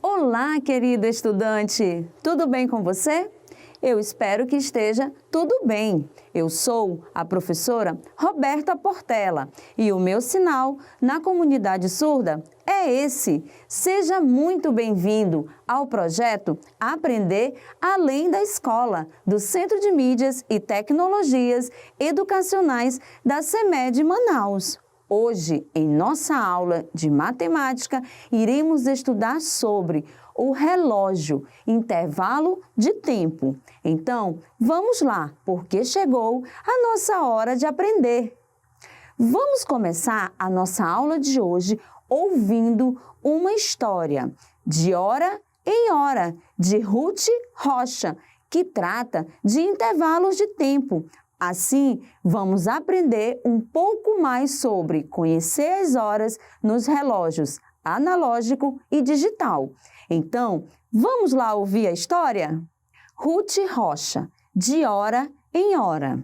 Olá, querido estudante! Tudo bem com você? Eu espero que esteja tudo bem. Eu sou a professora Roberta Portela e o meu sinal na comunidade surda é esse. Seja muito bem-vindo ao projeto Aprender Além da Escola, do Centro de Mídias e Tecnologias Educacionais da CEMED Manaus. Hoje, em nossa aula de matemática, iremos estudar sobre o relógio, intervalo de tempo. Então, vamos lá, porque chegou a nossa hora de aprender. Vamos começar a nossa aula de hoje ouvindo uma história de hora em hora, de Ruth Rocha, que trata de intervalos de tempo. Assim, vamos aprender um pouco mais sobre conhecer as horas nos relógios analógico e digital. Então, vamos lá ouvir a história? Ruth Rocha, de hora em hora.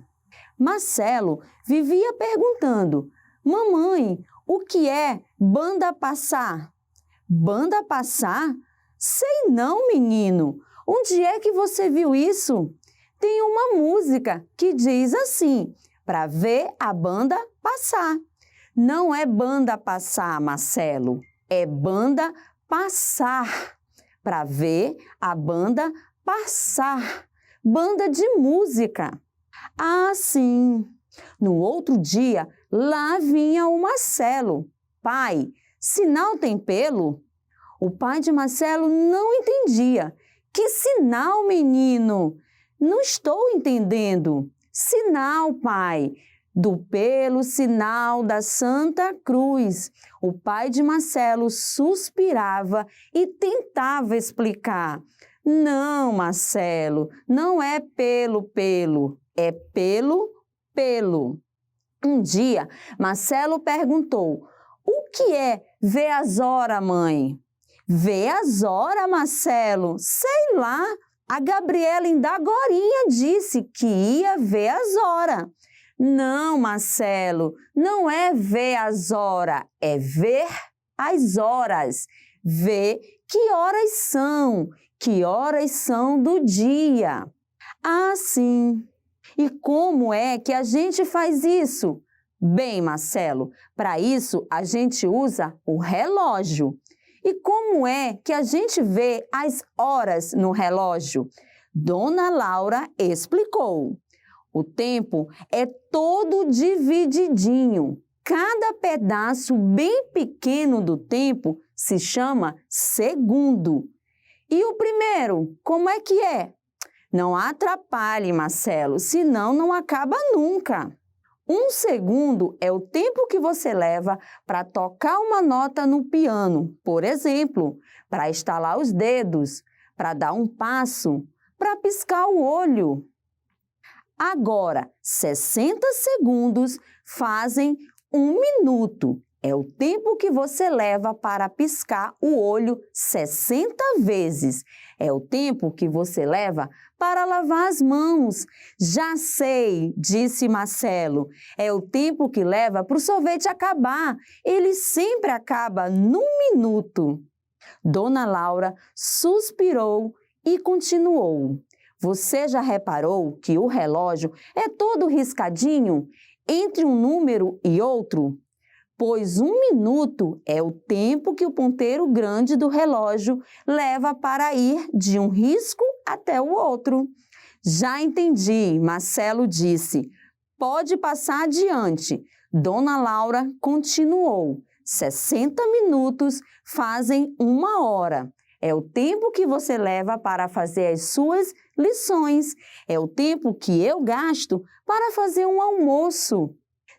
Marcelo vivia perguntando: Mamãe, o que é banda passar? Banda passar? Sei não, menino. Onde é que você viu isso? Tem uma música que diz assim: para ver a banda passar. Não é banda passar, Marcelo, é banda passar. Para ver a banda passar. Banda de música. Ah, sim. No outro dia, lá vinha o Marcelo. Pai, sinal tem pelo? O pai de Marcelo não entendia. Que sinal, menino? Não estou entendendo. Sinal, pai. Do pelo sinal da Santa Cruz. O pai de Marcelo suspirava e tentava explicar. Não, Marcelo, não é pelo, é pelo. Um dia, Marcelo perguntou: o que é ver as horas, mãe? Ver as horas, Marcelo? Sei lá. A Gabriela ainda agorinha disse que ia ver as horas. Não, Marcelo, não é ver as horas, é ver as horas. Ver que horas são do dia. Ah, sim. E como é que a gente faz isso? Bem, Marcelo, para isso a gente usa o relógio. E como é que a gente vê as horas no relógio? Dona Laura explicou. O tempo é todo divididinho. Cada pedaço bem pequeno do tempo se chama segundo. E o primeiro, como é que é? Não atrapalhe, Marcelo, senão não acaba nunca. Um segundo é o tempo que você leva para tocar uma nota no piano, por exemplo, para estalar os dedos, para dar um passo, para piscar o olho. Agora, 60 segundos fazem 1 minuto. É o tempo que você leva para piscar o olho 60 vezes. É o tempo que você leva para lavar as mãos. Já sei, disse Marcelo. É o tempo que leva para o sorvete acabar. Ele sempre acaba num minuto. Dona Laura suspirou e continuou. Você já reparou que o relógio é todo riscadinho entre um número e outro? Pois 1 minuto é o tempo que o ponteiro grande do relógio leva para ir de um risco até o outro. Já entendi, Marcelo disse. Pode passar adiante. Dona Laura continuou. 60 minutos fazem 1 hora. É o tempo que você leva para fazer as suas lições. É o tempo que eu gasto para fazer um almoço.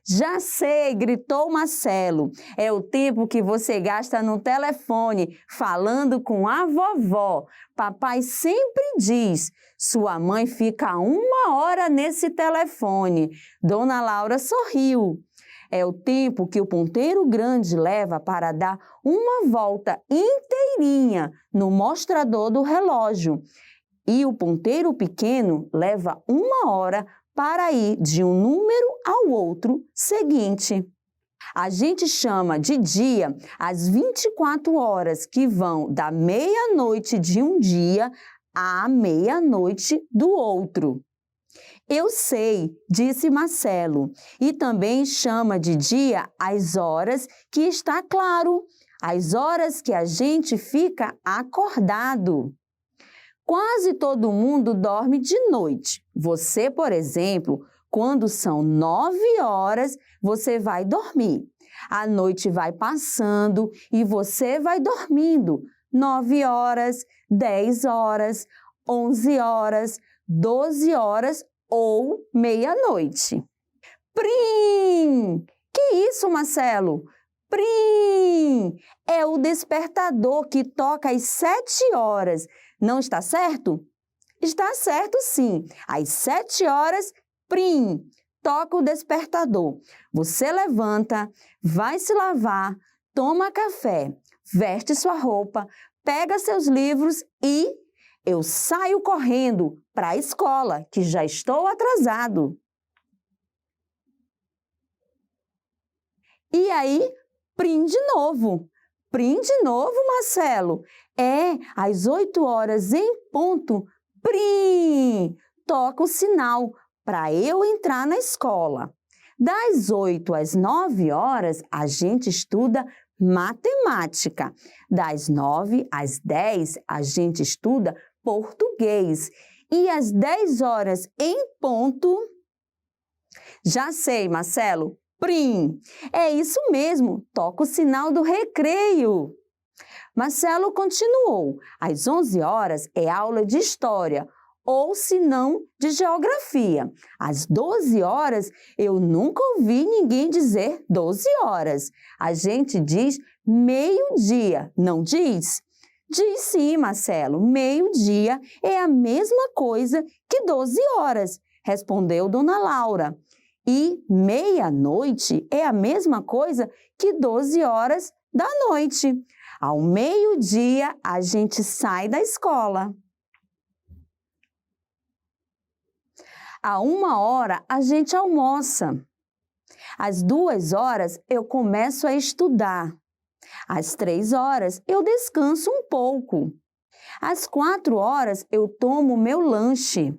Já sei, gritou Marcelo. É o tempo que você gasta no telefone falando com a vovó. Papai sempre diz, sua mãe fica 1 hora nesse telefone. Dona Laura sorriu. É o tempo que o ponteiro grande leva para dar uma volta inteirinha no mostrador do relógio. E o ponteiro pequeno leva 1 hora para ir de um número ao outro seguinte. A gente chama de dia as 24 horas que vão da meia-noite de um dia à meia-noite do outro. Eu sei, disse Marcelo, e também chama de dia as horas que está claro, as horas que a gente fica acordado. Quase todo mundo dorme de noite. Você, por exemplo, quando são 9 horas, você vai dormir. A noite vai passando e você vai dormindo. 9 horas, 10 horas, 11 horas, 12 horas ou meia-noite. Prim! Que isso, Marcelo? Prim! É o despertador que toca às 7 horas. Não está certo? Está certo, sim. Às 7 horas, prim! Toca o despertador. Você levanta, vai se lavar, toma café, veste sua roupa, pega seus livros e eu saio correndo para a escola, que já estou atrasado. E aí, prim de novo. Prim de novo, Marcelo. É, às 8 horas em ponto, prim! Toca o sinal para eu entrar na escola. Das 8 às 9 horas, a gente estuda matemática. Das 9 às 10, a gente estuda português. E às 10 horas em ponto... Já sei, Marcelo. Prim! É isso mesmo, toca o sinal do recreio. Marcelo continuou. Às 11 horas é aula de história, ou se não, de geografia. Às 12 horas, eu nunca ouvi ninguém dizer 12 horas. A gente diz meio-dia, não diz? Diz sim, Marcelo, meio-dia é a mesma coisa que 12 horas, respondeu Dona Laura. E meia-noite é a mesma coisa que 12 horas da noite. Ao meio-dia, a gente sai da escola. À 1 hora, a gente almoça. Às 2 horas, eu começo a estudar. Às 3 horas, eu descanso um pouco. Às 4 horas, eu tomo meu lanche.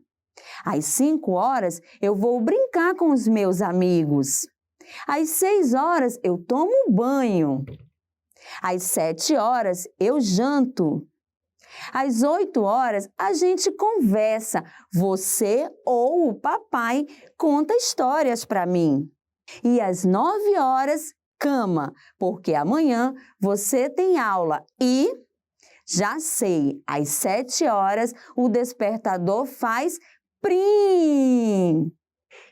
Às 5 horas, eu vou brincar com os meus amigos. Às 6 horas, eu tomo banho. Às 7 horas, eu janto. Às 8 horas, a gente conversa. Você ou o papai conta histórias para mim. E às 9 horas, cama, porque amanhã você tem aula e... Já sei, às 7 horas, o despertador faz prim!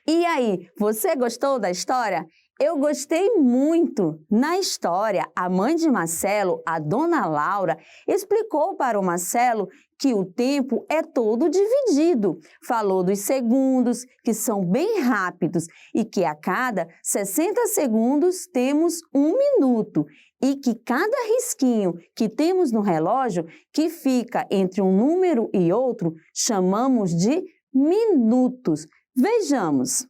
E aí, você gostou da história? Eu gostei muito! Na história, a mãe de Marcelo, a Dona Laura, explicou para o Marcelo que o tempo é todo dividido. Falou dos segundos, que são bem rápidos, e que a cada 60 segundos temos 1 minuto. E que cada risquinho que temos no relógio, que fica entre um número e outro, chamamos de minutos. Vejamos.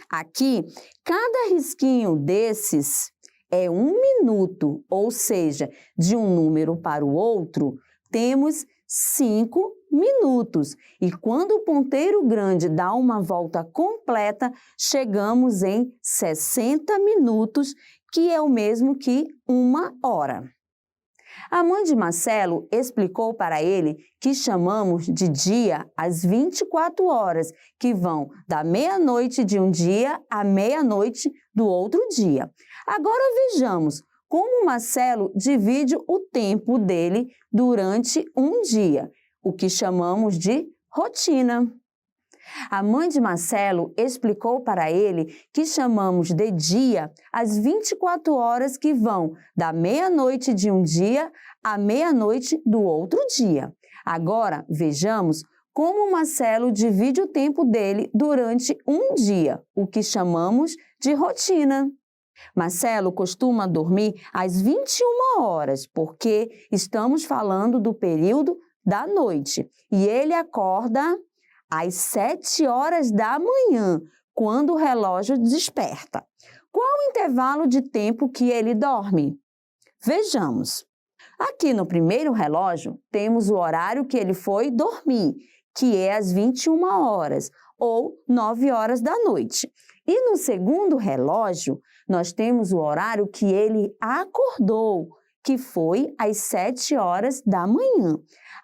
Aqui, cada risquinho desses é 1 minuto, ou seja, de um número para o outro, temos 5 minutos. E quando o ponteiro grande dá uma volta completa, chegamos em 60 minutos, que é o mesmo que 1 hora. A mãe de Marcelo explicou para ele que chamamos de dia as 24 horas, que vão da meia-noite de um dia à meia-noite do outro dia. Agora vejamos como Marcelo divide o tempo dele durante um dia, o que chamamos de rotina. A mãe de Marcelo explicou para ele que chamamos de dia as 24 horas que vão da meia-noite de um dia à meia-noite do outro dia. Agora, vejamos como Marcelo divide o tempo dele durante um dia, o que chamamos de rotina. Marcelo costuma dormir às 21 horas, porque estamos falando do período da noite, e ele acorda às 7 horas da manhã, quando o relógio desperta. Qual o intervalo de tempo que ele dorme? Vejamos. Aqui no primeiro relógio, temos o horário que ele foi dormir, que é às 21 horas, ou 9 horas da noite. E no segundo relógio, nós temos o horário que ele acordou, que foi às 7 horas da manhã.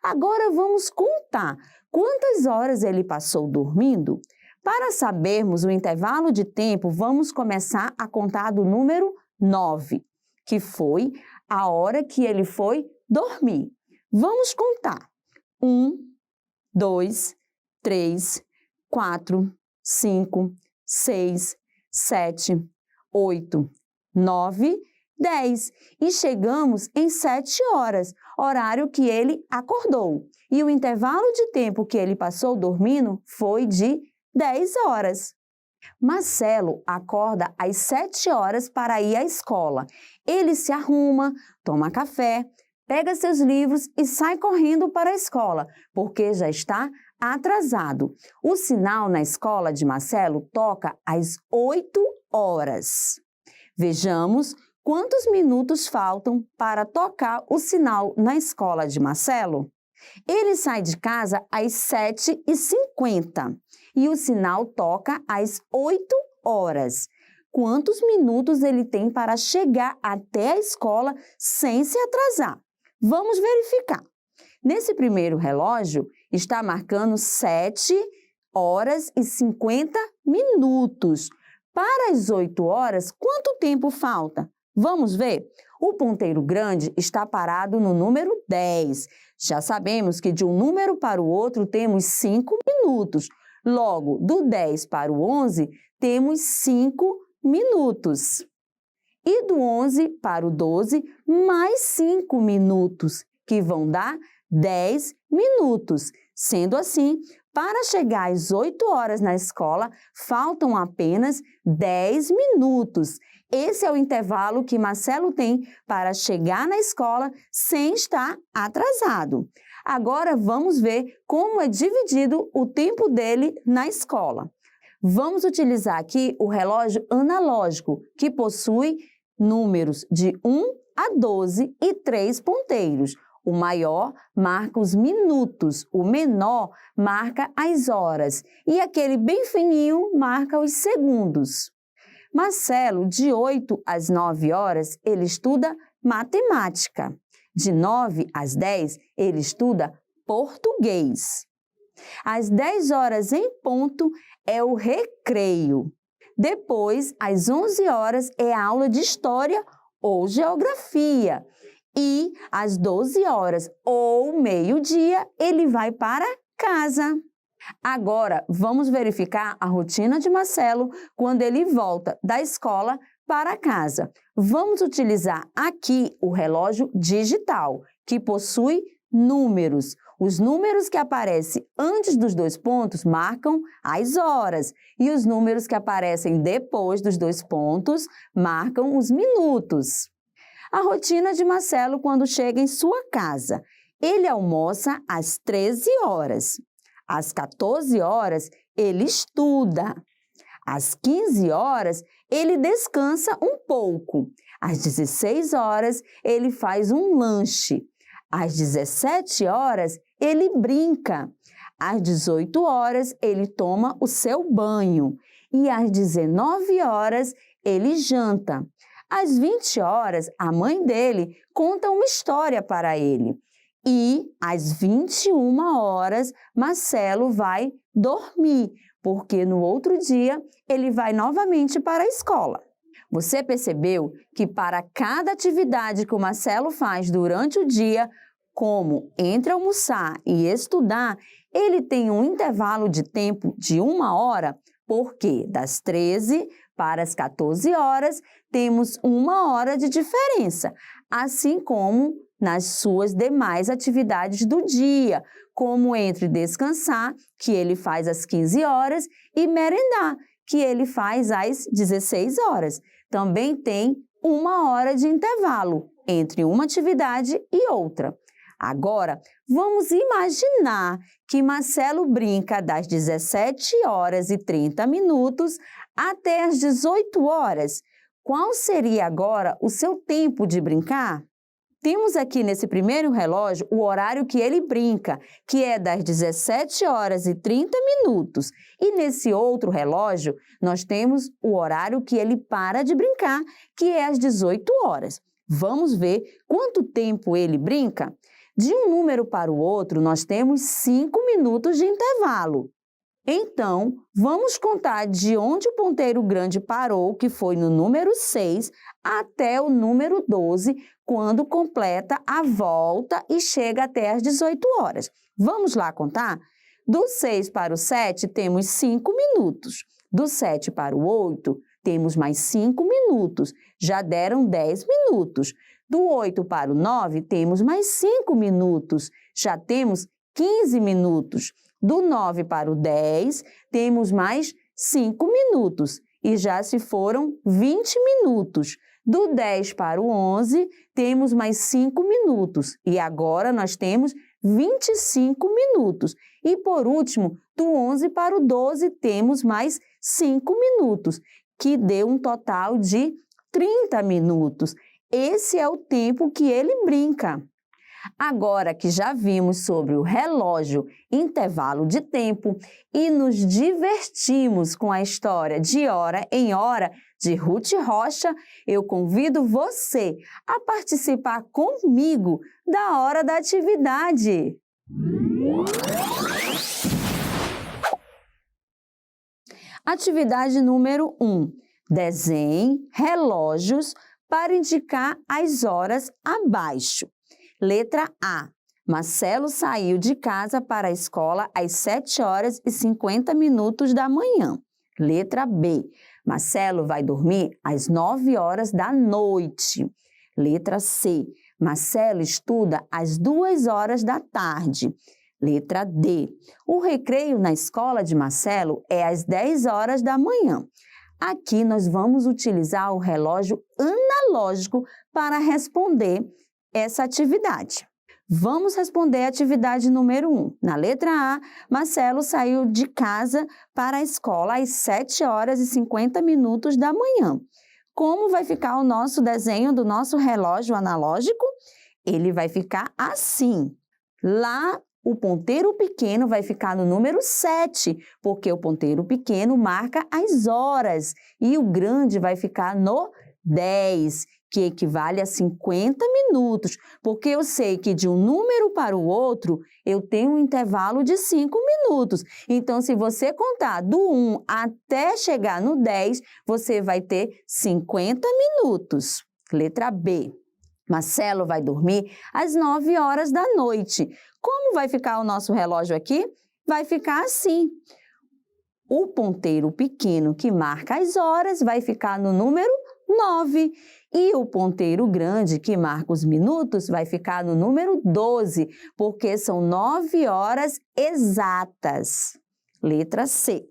Agora vamos contar quantas horas ele passou dormindo. Para sabermos o intervalo de tempo, vamos começar a contar do número 9, que foi a hora que ele foi dormir. Vamos contar. 1, 2, 3, 4, 5, 6, 7, 8, 9, 10. E chegamos em 7 horas, horário que ele acordou. E o intervalo de tempo que ele passou dormindo foi de 10 horas. Marcelo acorda às 7 horas para ir à escola. Ele se arruma, toma café, pega seus livros e sai correndo para a escola, porque já está atrasado. O sinal na escola de Marcelo toca às 8 horas. Vejamos quantos minutos faltam para tocar o sinal na escola de Marcelo. Ele sai de casa às 7h50 e o sinal toca às 8 horas. Quantos minutos ele tem para chegar até a escola sem se atrasar? Vamos verificar. Nesse primeiro relógio, está marcando 7 horas e 50 minutos. Para as 8 horas, quanto tempo falta? Vamos ver? O ponteiro grande está parado no número 10. Já sabemos que de um número para o outro temos 5 minutos. Logo, do 10 para o 11, temos 5 minutos. E do 11 para o 12, mais 5 minutos, que vão dar 10 minutos. Sendo assim, para chegar às 8 horas na escola, faltam apenas 10 minutos. Esse é o intervalo que Marcelo tem para chegar na escola sem estar atrasado. Agora vamos ver como é dividido o tempo dele na escola. Vamos utilizar aqui o relógio analógico, que possui números de 1 a 12 e 3 ponteiros. O maior marca os minutos, o menor marca as horas e aquele bem fininho marca os segundos. Marcelo, de 8 às 9 horas, ele estuda matemática. De 9 às 10, ele estuda português. Às 10 horas em ponto é o recreio. Depois, às 11 horas, é a aula de história ou geografia. E às 12 horas ou meio-dia, ele vai para casa. Agora, vamos verificar a rotina de Marcelo quando ele volta da escola para casa. Vamos utilizar aqui o relógio digital, que possui números. Os números que aparecem antes dos 2 pontos marcam as horas e os números que aparecem depois dos 2 pontos marcam os minutos. A rotina de Marcelo quando chega em sua casa. Ele almoça às 13 horas. Às 14 horas, ele estuda. Às 15 horas, ele descansa um pouco. Às 16 horas, ele faz um lanche. Às 17 horas, ele brinca. Às 18 horas, ele toma o seu banho. E às 19 horas, ele janta. Às 20 horas, a mãe dele conta uma história para ele. E às 21 horas, Marcelo vai dormir, porque no outro dia ele vai novamente para a escola. Você percebeu que para cada atividade que o Marcelo faz durante o dia, como entre almoçar e estudar, ele tem um intervalo de tempo de 1 hora, porque das 13 para as 14 horas temos 1 hora de diferença, assim como nas suas demais atividades do dia, como entre descansar, que ele faz às 15 horas, e merendar, que ele faz às 16 horas. Também tem 1 hora de intervalo entre uma atividade e outra. Agora, vamos imaginar que Marcelo brinca das 17 horas e 30 minutos até as 18 horas. Qual seria agora o seu tempo de brincar? Temos aqui nesse primeiro relógio o horário que ele brinca, que é das 17h30. E nesse outro relógio, nós temos o horário que ele para de brincar, que é às 18h. Vamos ver quanto tempo ele brinca? De um número para o outro, nós temos 5 minutos de intervalo. Então, vamos contar de onde o ponteiro grande parou, que foi no número 6, até o número 12, quando completa a volta e chega até às 18h. Vamos lá contar? Do 6 para o 7, temos 5 minutos. Do 7 para o 8, temos mais 5 minutos. Já deram 10 minutos. Do 8 para o 9, temos mais 5 minutos. Já temos 15 minutos. Do 9 para o 10, temos mais 5 minutos e já se foram 20 minutos. Do 10 para o 11, temos mais 5 minutos e agora nós temos 25 minutos. E por último, do 11 para o 12, temos mais 5 minutos, que deu um total de 30 minutos. Esse é o tempo que ele brinca. Agora que já vimos sobre o relógio, intervalo de tempo e nos divertimos com a história de Hora em Hora de Ruth Rocha, eu convido você a participar comigo da hora da atividade. Atividade número 1. Desenhe relógios para indicar as horas abaixo. Letra A. Marcelo saiu de casa para a escola às 7h50 da manhã. Letra B. Marcelo vai dormir às 9h da noite. Letra C. Marcelo estuda às 2h da tarde. Letra D. O recreio na escola de Marcelo é às 10h da manhã. Aqui nós vamos utilizar o relógio analógico para responder essa atividade. Vamos responder a atividade número 1. Na letra A, Marcelo saiu de casa para a escola às 7h50 da manhã. Como vai ficar o nosso desenho do nosso relógio analógico? Ele vai ficar assim. Lá, o ponteiro pequeno vai ficar no número 7, porque o ponteiro pequeno marca as horas, e o grande vai ficar no 10, que equivale a 50 minutos, porque eu sei que de um número para o outro, eu tenho um intervalo de 5 minutos. Então, se você contar do 1 até chegar no 10, você vai ter 50 minutos. Letra B. Marcelo vai dormir às 9h da noite. Como vai ficar o nosso relógio aqui? Vai ficar assim. O ponteiro pequeno que marca as horas vai ficar no número 9. E o ponteiro grande que marca os minutos vai ficar no número 12, porque são 9 horas exatas. Letra C.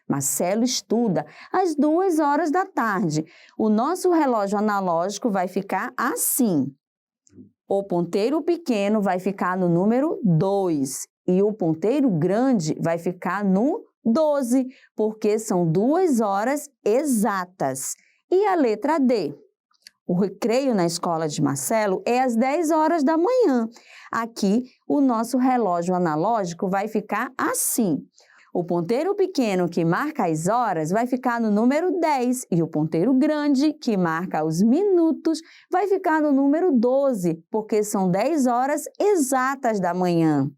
Marcelo estuda às 2h da tarde. O nosso relógio analógico vai ficar assim. O ponteiro pequeno vai ficar no número 2 e o ponteiro grande vai ficar no 12, porque são 2 horas exatas. E a letra D? O recreio na escola de Marcelo é às 10h da manhã. Aqui, o nosso relógio analógico vai ficar assim. O ponteiro pequeno que marca as horas vai ficar no número 10 e o ponteiro grande, que marca os minutos, vai ficar no número 12, porque são 10 horas exatas da manhã.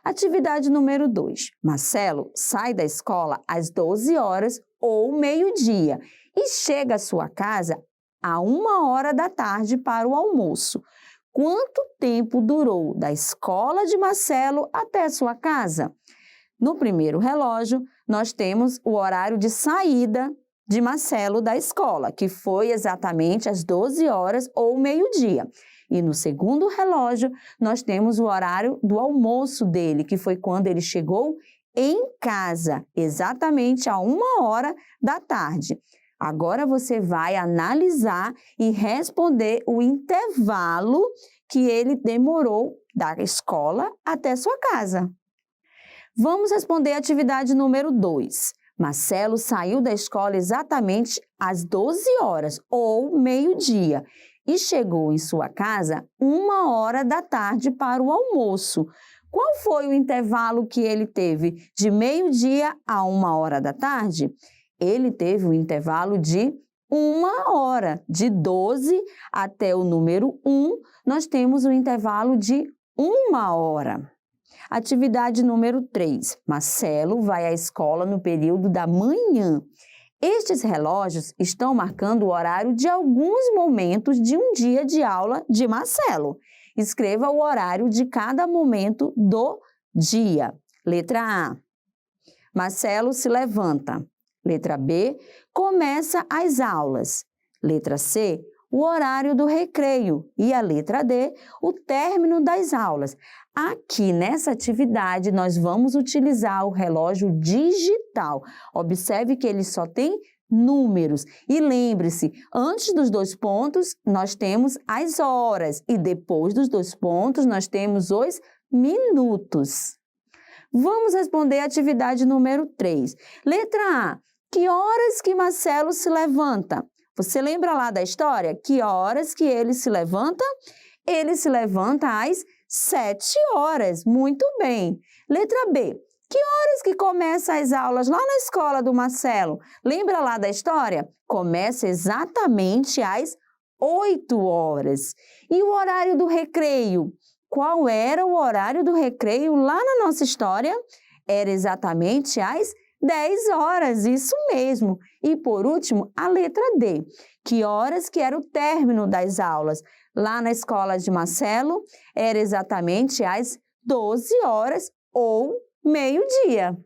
Atividade número 2. Marcelo sai da escola às 12h ou meio-dia e chega à sua casa a 1h da tarde para o almoço. Quanto tempo durou da escola de Marcelo até a sua casa? No primeiro relógio, nós temos o horário de saída de Marcelo da escola, que foi exatamente às 12h ou meio-dia. E no segundo relógio, nós temos o horário do almoço dele, que foi quando ele chegou em casa, exatamente a 1h da tarde. Agora você vai analisar e responder o intervalo que ele demorou da escola até sua casa. Vamos responder a atividade número 2. Marcelo saiu da escola exatamente às 12 horas, ou meio-dia, e chegou em sua casa 1 hora da tarde para o almoço. Qual foi o intervalo que ele teve de meio-dia a 1 hora da tarde? Ele teve um intervalo de 1 hora. De 12 até o número 1, nós temos um intervalo de 1 hora. Atividade número 3. Marcelo vai à escola no período da manhã. Estes relógios estão marcando o horário de alguns momentos de um dia de aula de Marcelo. Escreva o horário de cada momento do dia. Letra A. Marcelo se levanta. Letra B. Começa as aulas. Letra C. O horário do recreio. E a letra D. O término das aulas. Aqui nessa atividade, nós vamos utilizar o relógio digital. Observe que ele só tem números. E lembre-se, antes dos 2 pontos, nós temos as horas. E depois dos 2 pontos, nós temos os minutos. Vamos responder a atividade número 3. Letra A. Que horas que Marcelo se levanta? Você lembra lá da história? Que horas que ele se levanta? Ele se levanta às 7 horas. Muito bem. Letra B. Que horas que começam as aulas lá na escola do Marcelo? Lembra lá da história? Começa exatamente às 8 horas. E o horário do recreio? Qual era o horário do recreio lá na nossa história? Era exatamente às 10 horas, isso mesmo. E por último, a letra D. Que horas que era o término das aulas? Lá na escola de Marcelo, era exatamente às 12 horas ou meio-dia.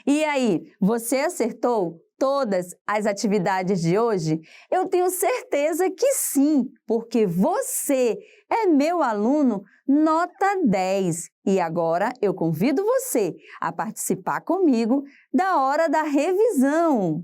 E aí, você acertou todas as atividades de hoje? Eu tenho certeza que sim, porque você é meu aluno nota 10. E agora eu convido você a participar comigo da hora da revisão.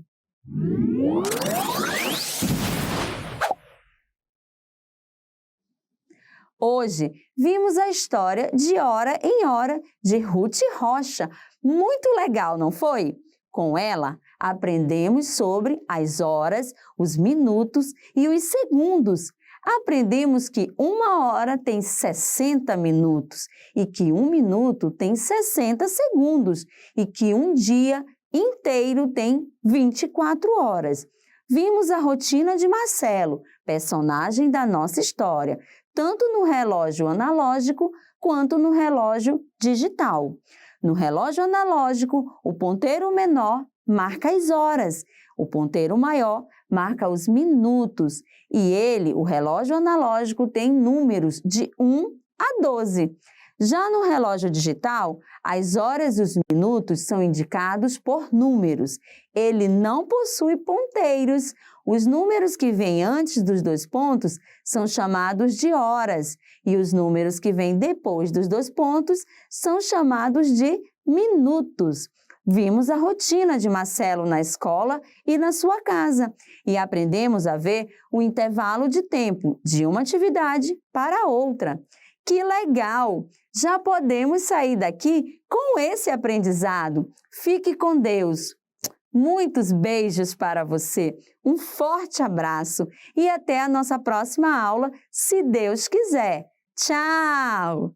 Hoje vimos a história de Hora em Hora de Ruth Rocha. Muito legal, não foi? Com ela, aprendemos sobre as horas, os minutos e os segundos. Aprendemos que 1 hora tem 60 minutos e que 1 minuto tem 60 segundos e que um dia inteiro tem 24 horas. Vimos a rotina de Marcelo, personagem da nossa história, tanto no relógio analógico quanto no relógio digital. No relógio analógico, o ponteiro menor marca as horas, o ponteiro maior marca os minutos e ele, o relógio analógico, tem números de 1 a 12. Já no relógio digital, as horas e os minutos são indicados por números. Ele não possui ponteiros. Os números que vêm antes dos 2 pontos são chamados de horas e os números que vêm depois dos 2 pontos são chamados de minutos. Vimos a rotina de Marcelo na escola e na sua casa e aprendemos a ver o intervalo de tempo de uma atividade para outra. Que legal! Já podemos sair daqui com esse aprendizado. Fique com Deus! Muitos beijos para você, um forte abraço e até a nossa próxima aula, se Deus quiser. Tchau!